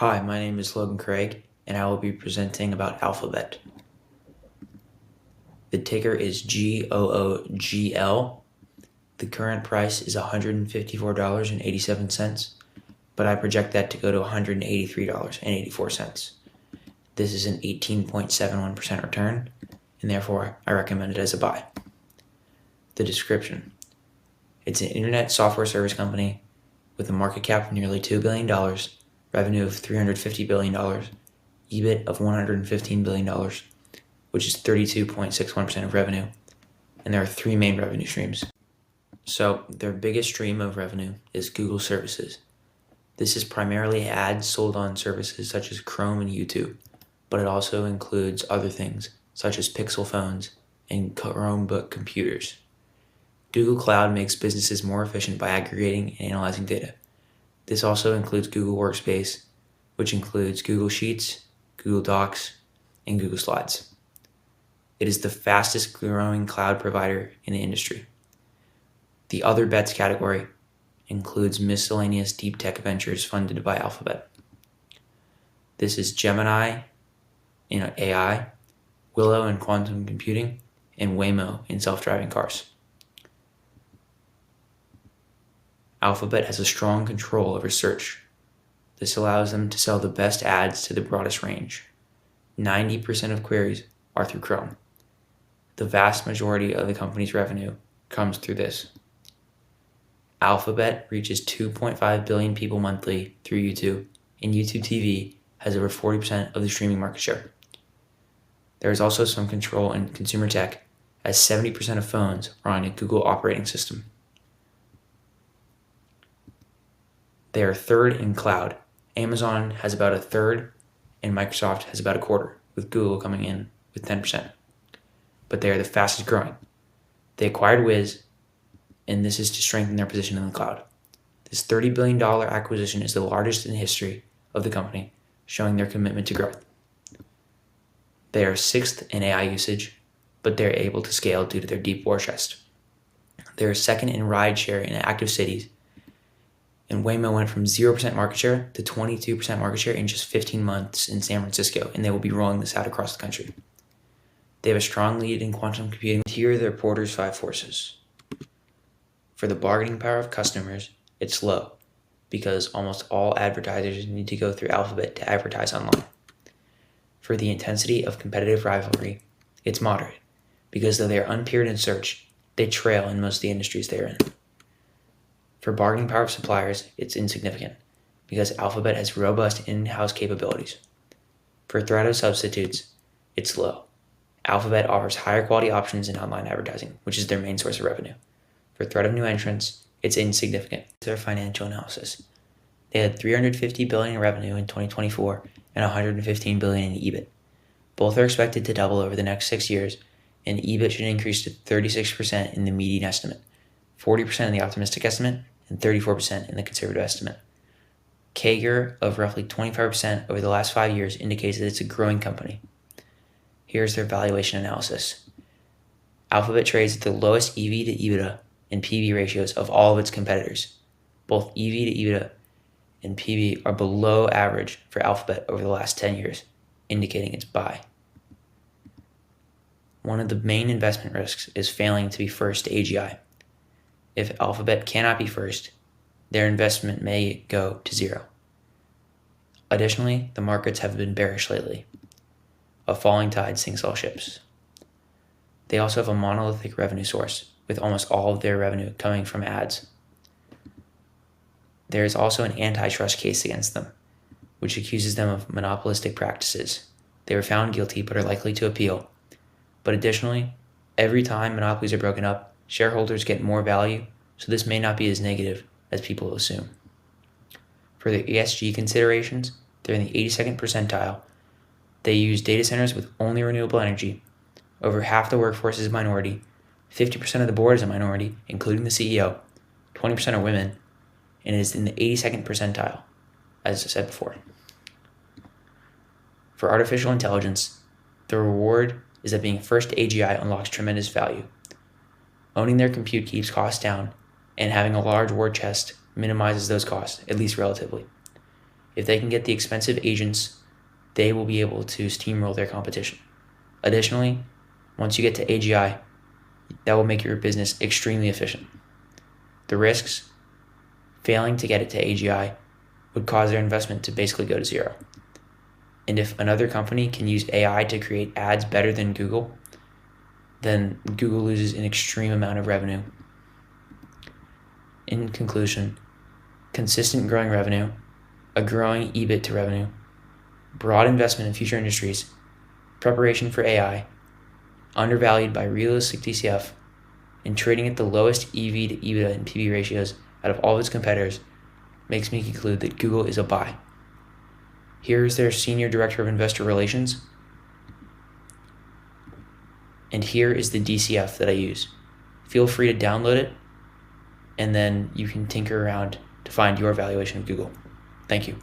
Hi, my name is Logan Craig, and I will be presenting about Alphabet. The ticker is GOOGL. The current price is $154.87, but I project that to go to $183.84. This is an 18.71% return, and therefore I recommend it as a buy. The description. It's an internet software service company with a market cap of nearly $2 billion, revenue of $350 billion, EBIT of $115 billion, which is 32.61% of revenue, and there are three main revenue streams. So their biggest stream of revenue is Google services. This is primarily ads sold on services such as Chrome and YouTube, but it also includes other things such as Pixel phones and Chromebook computers. Google Cloud makes businesses more efficient by aggregating and analyzing data. This also includes Google Workspace, which includes Google Sheets, Google Docs, and Google Slides. It is the fastest growing cloud provider in the industry. The other bets category includes miscellaneous deep tech ventures funded by Alphabet. This is Gemini in AI, Willow in quantum computing, and Waymo in self-driving cars. Alphabet has a strong control over search. This allows them to sell the best ads to the broadest range. 90% of queries are through Chrome. The vast majority of the company's revenue comes through this. Alphabet reaches 2.5 billion people monthly through YouTube, and YouTube TV has over 40% of the streaming market share. There is also some control in consumer tech, as 70% of phones are on a Google operating system. They are third in cloud. Amazon has about a third, and Microsoft has about a quarter, with Google coming in with 10%. But they are the fastest growing. They acquired YIS, and this is to strengthen their position in the cloud. This $30 billion acquisition is the largest in the history of the company, showing their commitment to growth. They are sixth in AI usage, but they are able to scale due to their deep war chest. They are second in ride share in active cities, and Waymo went from 0% market share to 22% market share in just 15 months in San Francisco, and they will be rolling this out across the country. They have a strong lead in quantum computing. Here are their Porter's 5 forces. For the bargaining power of customers, it's low, because almost all advertisers need to go through Alphabet to advertise online. For the intensity of competitive rivalry, it's moderate, because though they are unpeered in search, they trail in most of the industries they are in. For bargaining power of suppliers, it's insignificant, because Alphabet has robust in-house capabilities. For threat of substitutes, it's low. Alphabet offers higher quality options in online advertising, which is their main source of revenue. For threat of new entrants, it's insignificant. Their financial analysis. They had $350 billion in revenue in 2024 and $115 billion in EBIT. Both are expected to double over the next 6 years, and EBIT should increase to 36% in the median estimate, 40% in the optimistic estimate, and 34% in the conservative estimate. CAGR of roughly 25% over the last 5 years indicates that it's a growing company. Here's their valuation analysis. Alphabet trades at the lowest EV to EBITDA and PB ratios of all of its competitors. Both EV to EBITDA and PB are below average for Alphabet over the last 10 years, indicating its buy. One of the main investment risks is failing to be first to AGI. If Alphabet cannot be first, their investment may go to zero. Additionally, the markets have been bearish lately. A falling tide sinks all ships. They also have a monolithic revenue source, with almost all of their revenue coming from ads. There is also an antitrust case against them, which accuses them of monopolistic practices. They were found guilty but are likely to appeal. But additionally, every time monopolies are broken up, shareholders get more value, so this may not be as negative as people assume. For their ESG considerations, they're in the 82nd percentile. They use data centers with only renewable energy. Over half the workforce is minority. 50% of the board is a minority, including the CEO. 20% are women, and it is in the 82nd percentile, as I said before. For artificial intelligence, the reward is that being first to AGI unlocks tremendous value. Owning their compute keeps costs down, and having a large war chest minimizes those costs, at least relatively. If they can get the expensive agents, they will be able to steamroll their competition. Additionally, once you get to AGI, that will make your business extremely efficient. The risks, failing to get it to AGI would cause their investment to basically go to zero. And if another company can use AI to create ads better than Google, then Google loses an extreme amount of revenue. In conclusion, consistent growing revenue, a growing EBIT to revenue, broad investment in future industries, preparation for AI, undervalued by realistic DCF, and trading at the lowest EV to EBITDA and PB ratios out of all of its competitors makes me conclude that Google is a buy. Here is their Senior Director of Investor Relations, and here is the DCF that I use. Feel free to download it, and then you can tinker around to find your valuation of Google. Thank you.